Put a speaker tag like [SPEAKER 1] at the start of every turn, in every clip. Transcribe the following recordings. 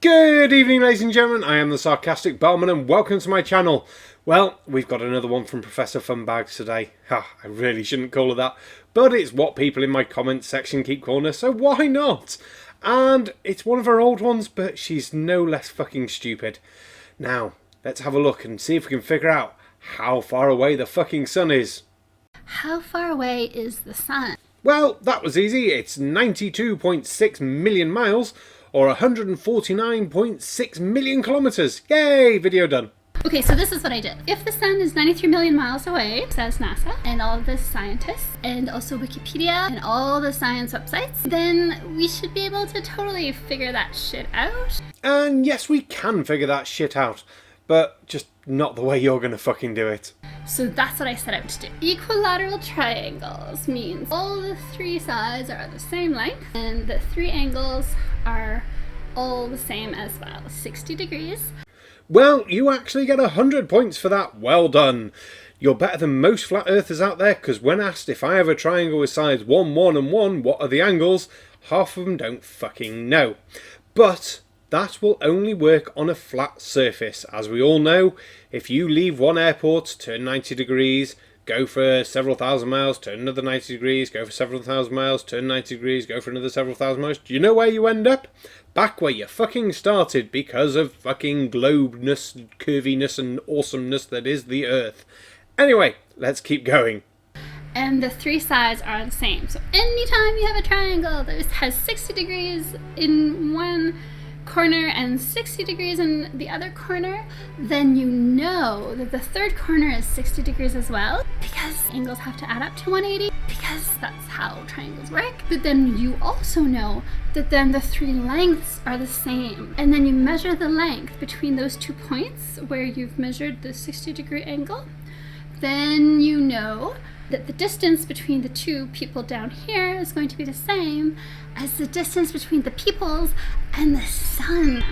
[SPEAKER 1] Good evening, ladies and gentlemen. I am the Sarcastic Bellman and welcome to my channel. Well, we've got another one from Professor Funbags today. I really shouldn't call her that, but it's what people in my comments section keep calling her, so why not? And it's one of her old ones, but she's no less fucking stupid. Now, let's have a look and see if we can figure out how far away the fucking sun is.
[SPEAKER 2] How far away is the sun?
[SPEAKER 1] Well, that was easy. It's 92.6 million miles, or 149.6 million kilometers. Yay, video done.
[SPEAKER 2] Okay, so this is what I did. If the sun is 93 million miles away, says NASA, and all of the scientists, and also Wikipedia, and all the science websites, then we should be able to totally figure that shit out.
[SPEAKER 1] And yes, we can figure that shit out, but just not the way you're gonna fucking do it.
[SPEAKER 2] So that's what I set out to do. Equilateral triangles means all the three sides are the same length, and the three angles are all the same as well, 60 degrees.
[SPEAKER 1] Well, you actually get 100 points for that. Well done. You're better than most flat earthers out there, because when asked if I have a triangle with sides 1, 1 and 1, what are the angles? Half of them don't fucking know. But that will only work on a flat surface. As we all know, if you leave one airport, turn 90 degrees, go for several thousand miles, turn another 90 degrees, go for several thousand miles, turn 90 degrees, go for another several thousand miles, do you know where you end up? Back where you fucking started, because of fucking globeness, curviness and awesomeness that is the Earth. Anyway, let's keep going.
[SPEAKER 2] And the three sides are the same. So anytime you have a triangle that has 60 degrees in one corner and 60 degrees in the other corner, then you know that the third corner is 60 degrees as well, because angles have to add up to 180, because that's how triangles work. But then you also know that then the three lengths are the same, and then you measure the length between those 2 points where you've measured the 60-degree angle. Then you know that the distance between the two people down here is going to be the same as the distance between the peoples and the sun.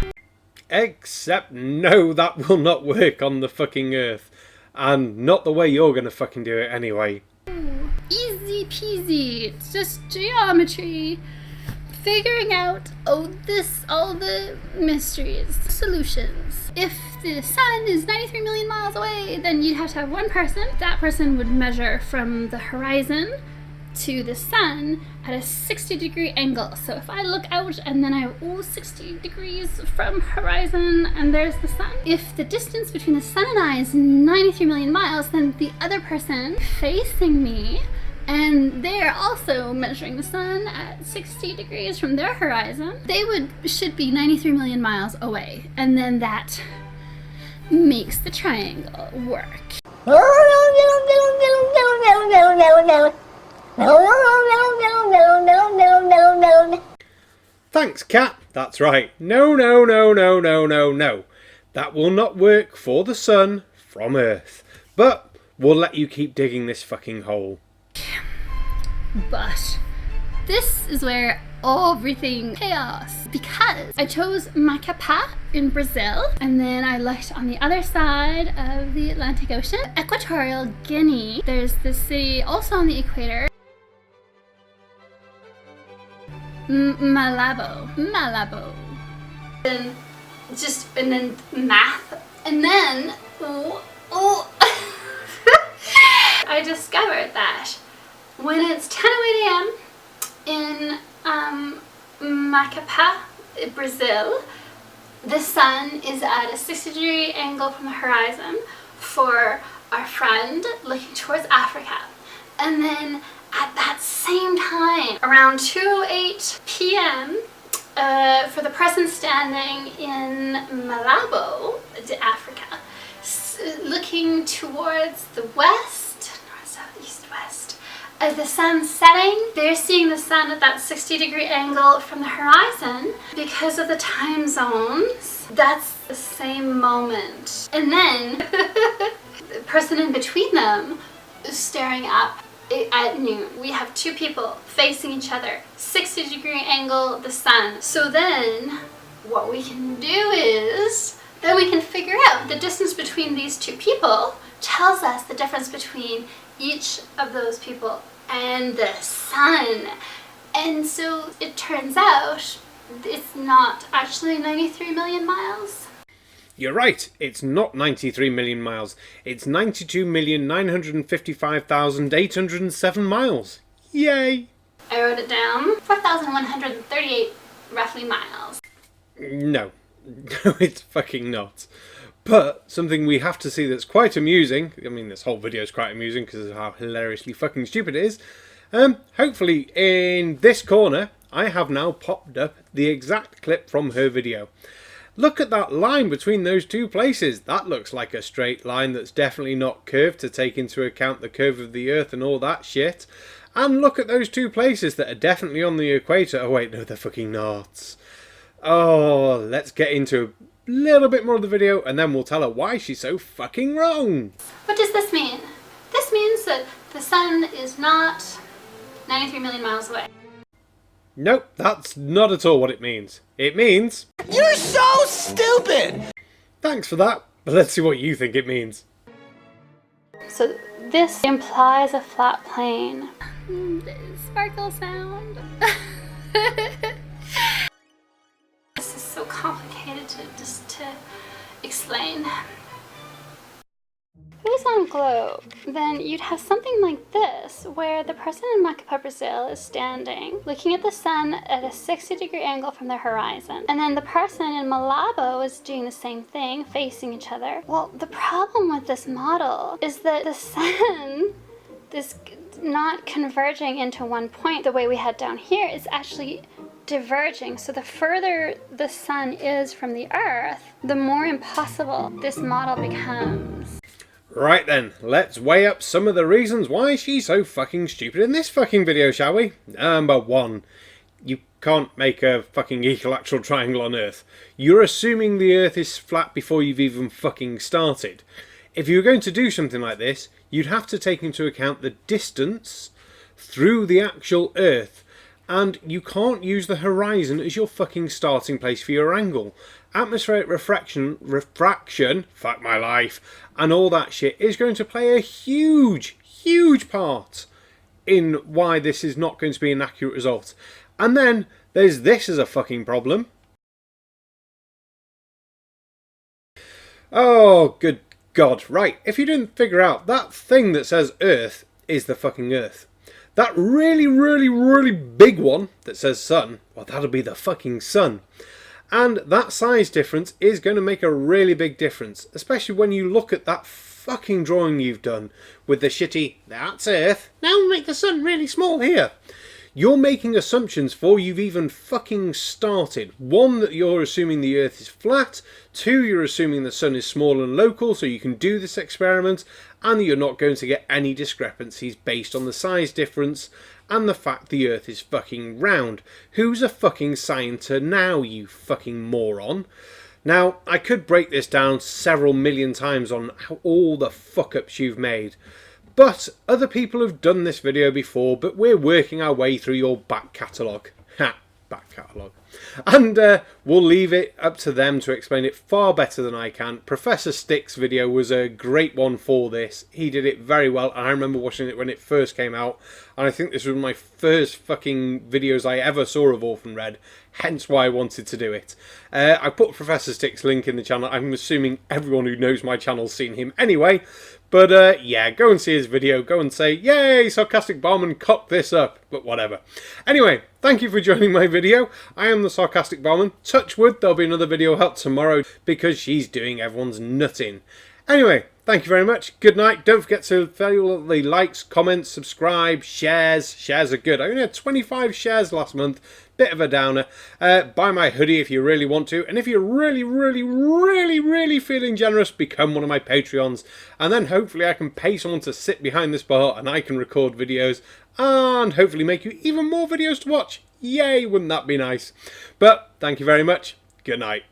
[SPEAKER 1] Except no, that will not work on the fucking Earth. And not the way you're gonna fucking do it anyway.
[SPEAKER 2] Ooh, easy peasy. It's just geometry. Figuring out all the mysteries, solutions. If the sun is 93 million miles away, then you'd have to have one person. That person would measure from the horizon to the sun at a 60-degree angle. So if I look out and then I have 60 degrees from horizon and there's the sun. If the distance between the sun and I is 93 million miles, then the other person facing me, and they're also measuring the sun at 60 degrees from their horizon, they should be 93 million miles away. And then that makes the triangle work.
[SPEAKER 1] Thanks, Cat. That's right. No, no, no, no, no, no, no. That will not work for the sun from Earth. But we'll let you keep digging this fucking hole.
[SPEAKER 2] But this is where everything chaos, because I chose Macapá in Brazil, and then I looked on the other side of the Atlantic Ocean, Equatorial Guinea. There's this city also on the equator, Malabo, and then math, and then I discovered that when it's 10:08 a.m. in Macapá, Brazil, the sun is at a 60-degree angle from the horizon for our friend looking towards Africa. And then at that same time, around 2:08 p.m., for the person standing in Malabo, Africa, looking towards the west, north, south, east, west, as the sun's setting, they're seeing the sun at that 60-degree angle from the horizon. Because of the time zones, that's the same moment. And then the person in between them is staring up at noon. We have two people facing each other, 60-degree angle, the sun. So then what we can do is, then we can figure out the distance between these two people tells us the difference between each of those people and the sun. And so it turns out it's not actually 93 million miles.
[SPEAKER 1] You're right, it's not 93 million miles. It's 92,955,807 miles. Yay!
[SPEAKER 2] I wrote it down. 4,138 roughly miles.
[SPEAKER 1] No. No, it's fucking not. But something we have to see that's quite amusing, I mean this whole video is quite amusing because of how hilariously fucking stupid it is, hopefully in this corner I have now popped up the exact clip from her video. Look at that line between those two places. That looks like a straight line that's definitely not curved to take into account the curve of the Earth and all that shit. And look at those two places that are definitely on the equator. Oh wait, no, they're fucking not. Oh, let's get into a little bit more of the video and then we'll tell her why she's so fucking wrong.
[SPEAKER 2] What does this mean? This means that the sun is not 93 million miles away.
[SPEAKER 1] Nope, that's not at all what it means. It means...
[SPEAKER 3] You're so stupid!
[SPEAKER 1] Thanks for that, but let's see what you think it means.
[SPEAKER 2] So this implies a flat plane. Sparkle sound. This is so complicated to explain. If it was on a globe, then you'd have something like this, where the person in Macapa, Brazil is standing, looking at the sun at a 60-degree angle from the horizon. And then the person in Malabo is doing the same thing, facing each other. Well, the problem with this model is that the sun is not converging into one point the way we had down here. It's actually diverging. So the further the sun is from the Earth, the more impossible this model becomes.
[SPEAKER 1] Right then, let's weigh up some of the reasons why she's so fucking stupid in this fucking video, shall we? Number one, you can't make a fucking equilateral triangle on Earth. You're assuming the Earth is flat before you've even fucking started. If you were going to do something like this, you'd have to take into account the distance through the actual Earth. And you can't use the horizon as your fucking starting place for your angle. Atmospheric refraction, fuck my life, and all that shit is going to play a huge, huge part in why this is not going to be an accurate result. And then there's this as a fucking problem. Oh, good God. Right, if you didn't figure out, that thing that says Earth is the fucking Earth. That really, really, really big one that says sun, well, that'll be the fucking sun. And that size difference is going to make a really big difference, especially when you look at that fucking drawing you've done with the shitty, that's Earth, now make the sun really small here. You're making assumptions before you've even fucking started. One, that you're assuming the Earth is flat. Two, you're assuming the sun is small and local so you can do this experiment. And you're not going to get any discrepancies based on the size difference and the fact the Earth is fucking round. Who's a fucking scientist now, you fucking moron? Now, I could break this down several million times on all the fuck-ups you've made. But other people have done this video before, but we're working our way through your back catalogue. Ha! Back catalogue. And we'll leave it up to them to explain it far better than I can. Professor Stick's video was a great one for this. He did it very well, and I remember watching it when it first came out. And I think this was my first fucking videos I ever saw of Orphan Red, hence why I wanted to do it. I put Professor Stick's link in the channel. I'm assuming everyone who knows my channel's seen him anyway. But yeah, go and see his video. Go and say, yay, Sarcastic Barman cocked this up. But whatever. Anyway, thank you for joining my video. I am the Sarcastic Barman. Touch wood, there'll be another video out tomorrow because she's doing everyone's nutting. Anyway, thank you very much. Good night. Don't forget to follow the likes, comments, subscribe, shares. Shares are good. I only had 25 shares last month. Bit of a downer. Buy my hoodie if you really want to. And if you're really, really, really, really feeling generous, become one of my Patreons. And then hopefully I can pay someone to sit behind this bar and I can record videos and hopefully make you even more videos to watch. Yay, wouldn't that be nice? But thank you very much. Good night.